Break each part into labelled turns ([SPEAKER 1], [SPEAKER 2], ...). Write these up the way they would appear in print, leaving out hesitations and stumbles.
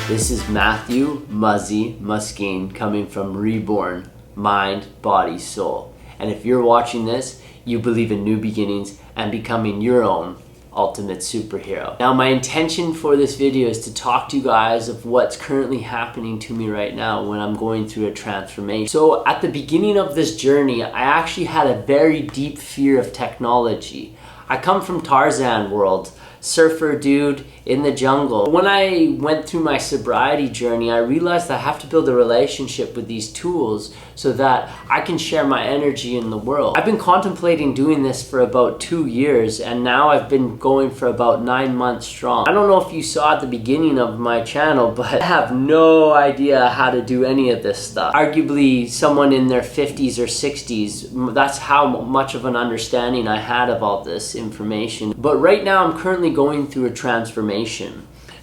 [SPEAKER 1] This is Matthew Muzzy Muskane coming from Reborn, Mind, Body, Soul. And if you're watching this, you believe in new beginnings and becoming your own ultimate superhero. Now, my intention for this video is to talk to you guys of what's currently happening to me right now when I'm going through a transformation. So at the beginning of this journey, I actually had a very deep fear of technology. I come from Tarzan world, surfer dude in the jungle. When I went through my sobriety journey, I realized I have to build a relationship with these tools so that I can share my energy in the world. I've been contemplating doing this for about 2 years, and now I've been going for about 9 months strong. I don't know if you saw at the beginning of my channel, but I have no idea how to do any of this stuff. Arguably someone in their 50s or 60s, that's how much of an understanding I had of all this information. But right now I'm currently going through a transformation.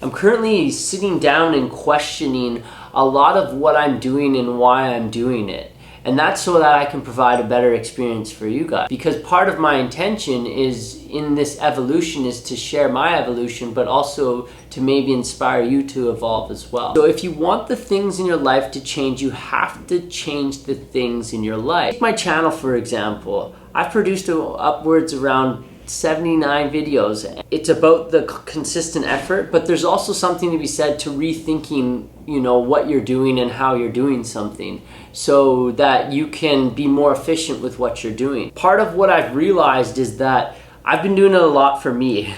[SPEAKER 1] I'm currently sitting down and questioning a lot of what I'm doing and why I'm doing it. And that's so that I can provide a better experience for you guys. Because part of my intention is in this evolution is to share my evolution, but also to maybe inspire you to evolve as well. So if you want the things in your life to change, you have to change the things in your life. Take my channel, for example. I've produced upwards around 79 videos. It's about the consistent effort, but there's also something to be said to rethinking, what you're doing and how you're doing something so that you can be more efficient with what you're doing. Part of what I've realized is that I've been doing it a lot for me,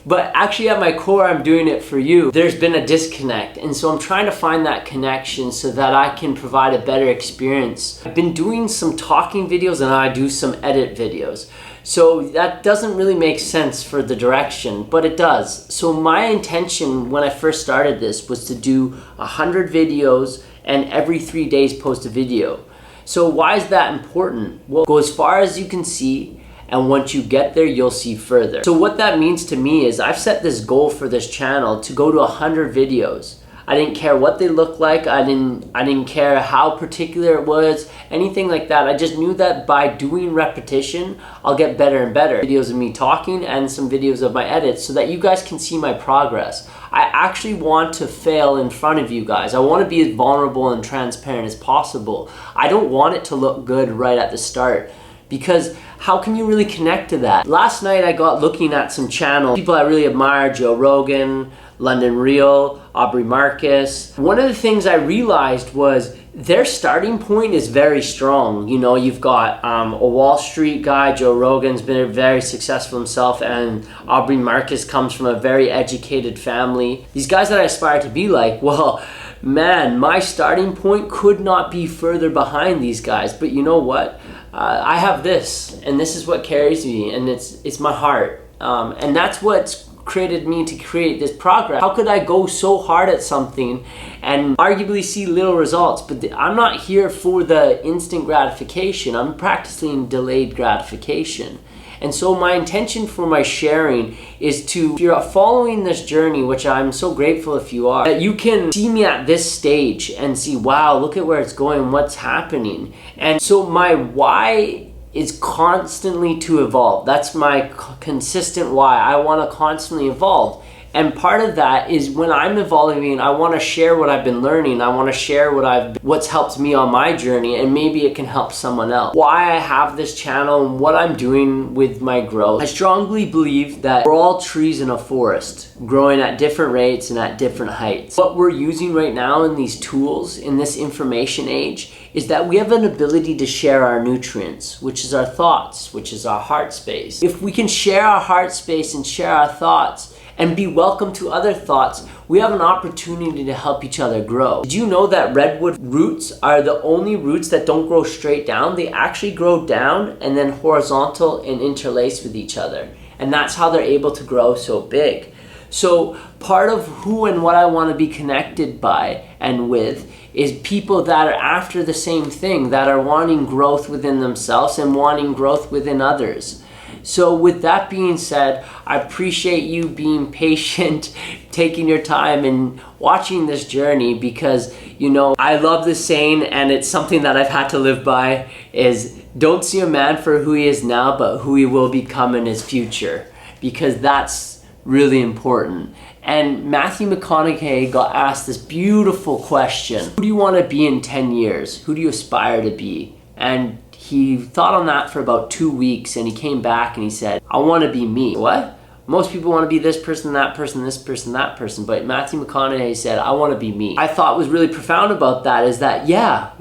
[SPEAKER 1] but actually at my core, I'm doing it for you. There's been a disconnect, and so I'm trying to find that connection so that I can provide a better experience. I've been doing some talking videos and I do some edit videos. So that doesn't really make sense for the direction, but it does. So my intention when I first started this was to do 100 videos and every 3 days post a video. So why is that important? Well, go as far as you can see, and once you get there, you'll see further. So what that means to me is I've set this goal for this channel to go to 100 videos. I didn't care what they looked like. I didn't care how particular it was, anything like that. I just knew that by doing repetition, I'll get better and better. Videos of me talking and some videos of my edits so that you guys can see my progress. I actually want to fail in front of you guys. I want to be as vulnerable and transparent as possible. I don't want it to look good right at the start, because how can you really connect to that? Last night I got looking at some channels, people I really admire, Joe Rogan, London Real, Aubrey Marcus. One of the things I realized was their starting point is very strong. You've got a Wall Street guy, Joe Rogan's been very successful himself, and Aubrey Marcus comes from a very educated family. These guys that I aspire to be like, well, man, my starting point could not be further behind these guys. But you know what? I have this, and this is what carries me, and it's my heart. And that's what's created me to create this progress. How could I go so hard at something and arguably see little results? But I'm not here for the instant gratification. I'm practicing delayed gratification. And so my intention for my sharing is to, if you're following this journey, which I'm so grateful if you are, that you can see me at this stage and see, wow, look at where it's going, what's happening. And so my why is constantly to evolve. That's my consistent why. I want to constantly evolve. And part of that is when I'm evolving, I want to share what I've been learning. I want to share what's helped me on my journey, and maybe it can help someone else. Why I have this channel and what I'm doing with my growth. I strongly believe that we're all trees in a forest, growing at different rates and at different heights. What we're using right now in these tools, in this information age, is that we have an ability to share our nutrients, which is our thoughts, which is our heart space. If we can share our heart space and share our thoughts, and be welcome to other thoughts, we have an opportunity to help each other grow. Did you know that redwood roots are the only roots that don't grow straight down? They actually grow down and then horizontal and interlace with each other. And that's how they're able to grow so big. So part of who and what I want to be connected by and with is people that are after the same thing, that are wanting growth within themselves and wanting growth within others. So with that being said, I appreciate you being patient, taking your time and watching this journey, because I love this saying, and it's something that I've had to live by, is don't see a man for who he is now, but who he will become in his future, because that's really important. And Matthew McConaughey got asked this beautiful question: who do you want to be in 10 years? Who do you aspire to be? And he thought on that for about 2 weeks, and he came back and he said, I want to be me. What? Most people want to be this person, that person, this person, that person. But Matthew McConaughey said, I want to be me. I thought was really profound about that is that, yeah,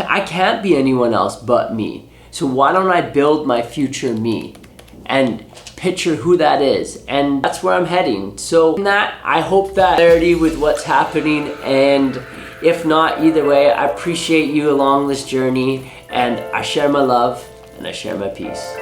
[SPEAKER 1] I can't be anyone else but me. So why don't I build my future me and picture who that is? And that's where I'm heading. So in that, I hope that clarity with what's happening. And if not, either way, I appreciate you along this journey. And I share my love and I share my peace.